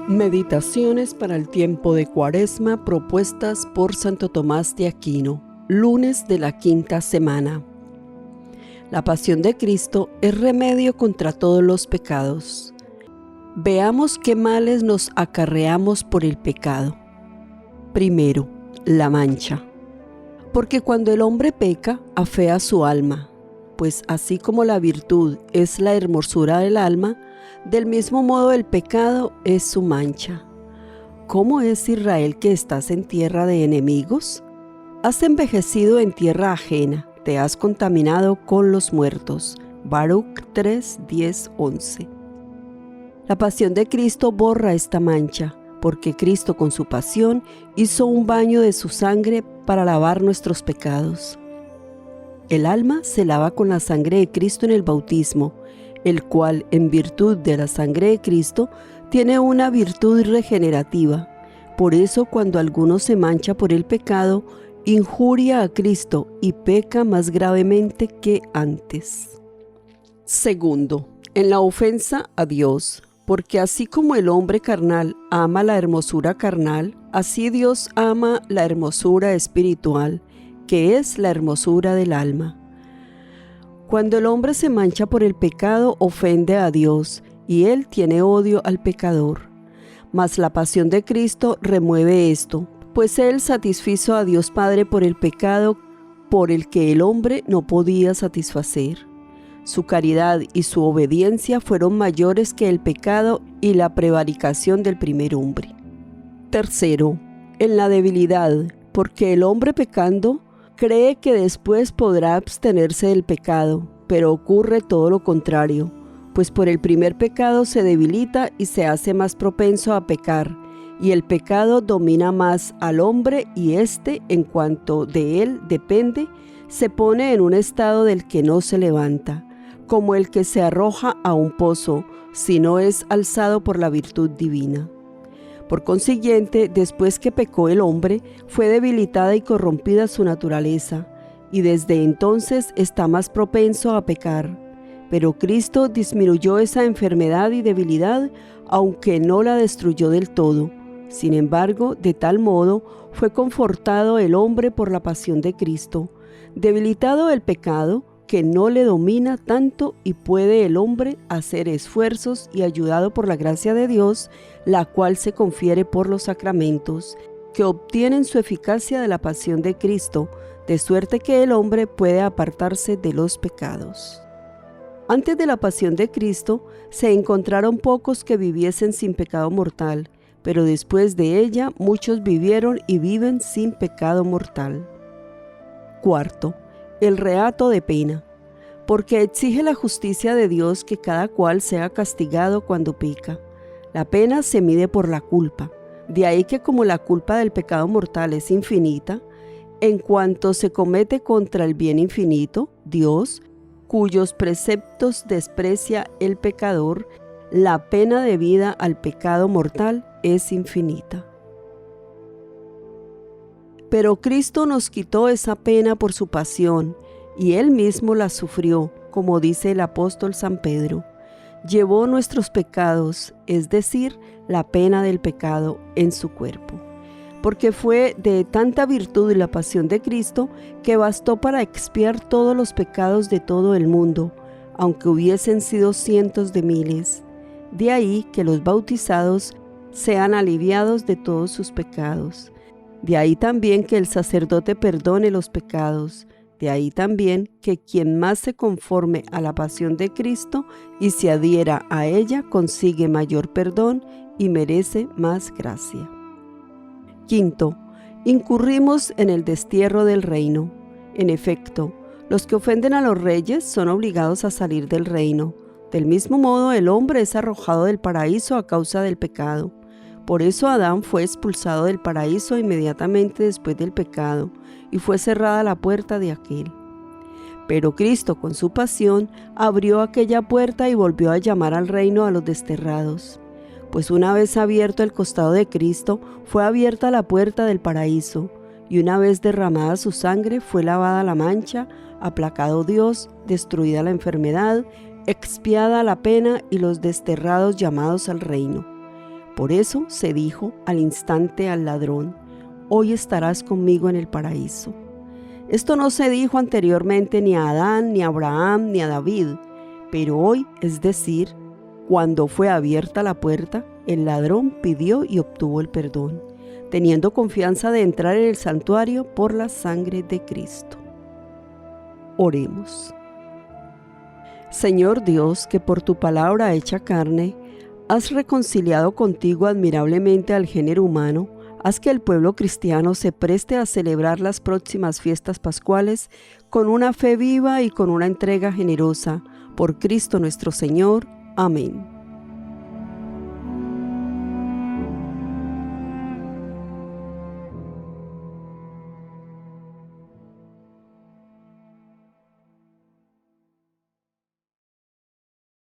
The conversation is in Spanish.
Meditaciones para el tiempo de Cuaresma propuestas por Santo Tomás de Aquino, lunes de la quinta semana. La pasión de Cristo es remedio contra todos los pecados. Veamos qué males nos acarreamos por el pecado. Primero, la mancha. Porque cuando el hombre peca, afea su alma, pues así como la virtud es la hermosura del alma, del mismo modo el pecado es su mancha. ¿Cómo es Israel que estás en tierra de enemigos? Has envejecido en tierra ajena, te has contaminado con los muertos. Baruch 3, 10, 11. La pasión de Cristo borra esta mancha, porque Cristo con su pasión hizo un baño de su sangre para lavar nuestros pecados. El alma se lava con la sangre de Cristo en el bautismo, el cual, en virtud de la sangre de Cristo, tiene una virtud regenerativa. Por eso, cuando alguno se mancha por el pecado, injuria a Cristo y peca más gravemente que antes. Segundo, en la ofensa a Dios, porque así como el hombre carnal ama la hermosura carnal, así Dios ama la hermosura espiritual, que es la hermosura del alma. Cuando el hombre se mancha por el pecado, ofende a Dios, y él tiene odio al pecador. Mas la pasión de Cristo remueve esto, pues él satisfizo a Dios Padre por el pecado por el que el hombre no podía satisfacer. Su caridad y su obediencia fueron mayores que el pecado y la prevaricación del primer hombre. Tercero, en la debilidad, porque el hombre pecando cree que después podrá abstenerse del pecado, pero ocurre todo lo contrario, pues por el primer pecado se debilita y se hace más propenso a pecar, y el pecado domina más al hombre y éste, en cuanto de él depende, se pone en un estado del que no se levanta, como el que se arroja a un pozo, si no es alzado por la virtud divina. Por consiguiente, después que pecó el hombre, fue debilitada y corrompida su naturaleza, y desde entonces está más propenso a pecar. Pero Cristo disminuyó esa enfermedad y debilidad, aunque no la destruyó del todo. Sin embargo, de tal modo fue confortado el hombre por la pasión de Cristo, debilitado el pecado, que no le domina tanto y puede el hombre hacer esfuerzos y ayudado por la gracia de Dios, la cual se confiere por los sacramentos, que obtienen su eficacia de la pasión de Cristo, de suerte que el hombre puede apartarse de los pecados. Antes de la pasión de Cristo, se encontraron pocos que viviesen sin pecado mortal, pero después de ella muchos vivieron y viven sin pecado mortal. Cuarto, el reato de pena, porque exige la justicia de Dios que cada cual sea castigado cuando peca. La pena se mide por la culpa, de ahí que como la culpa del pecado mortal es infinita, en cuanto se comete contra el bien infinito, Dios, cuyos preceptos desprecia el pecador, la pena debida al pecado mortal es infinita. Pero Cristo nos quitó esa pena por su pasión, y Él mismo la sufrió, como dice el apóstol San Pedro. Llevó nuestros pecados, es decir, la pena del pecado, en su cuerpo. Porque fue de tanta virtud la pasión de Cristo que bastó para expiar todos los pecados de todo el mundo, aunque hubiesen sido cientos de miles. De ahí que los bautizados sean aliviados de todos sus pecados. De ahí también que el sacerdote perdone los pecados. De ahí también que quien más se conforme a la pasión de Cristo y se adhiera a ella consigue mayor perdón y merece más gracia. Quinto, incurrimos en el destierro del reino. En efecto, los que ofenden a los reyes son obligados a salir del reino. Del mismo modo, el hombre es arrojado del paraíso a causa del pecado. Por eso Adán fue expulsado del paraíso inmediatamente después del pecado, y fue cerrada la puerta de aquel. Pero Cristo, con su pasión, abrió aquella puerta y volvió a llamar al reino a los desterrados. Pues una vez abierto el costado de Cristo, fue abierta la puerta del paraíso, y una vez derramada su sangre, fue lavada la mancha, aplacado Dios, destruida la enfermedad, expiada la pena y los desterrados llamados al reino. Por eso se dijo al instante al ladrón: hoy estarás conmigo en el paraíso. Esto no se dijo anteriormente ni a Adán, ni a Abraham, ni a David, pero hoy, es decir, cuando fue abierta la puerta, el ladrón pidió y obtuvo el perdón, teniendo confianza de entrar en el santuario por la sangre de Cristo. Oremos. Señor Dios, que por tu palabra hecha carne, has reconciliado contigo admirablemente al género humano, haz que el pueblo cristiano se preste a celebrar las próximas fiestas pascuales con una fe viva y con una entrega generosa. Por Cristo nuestro Señor. Amén.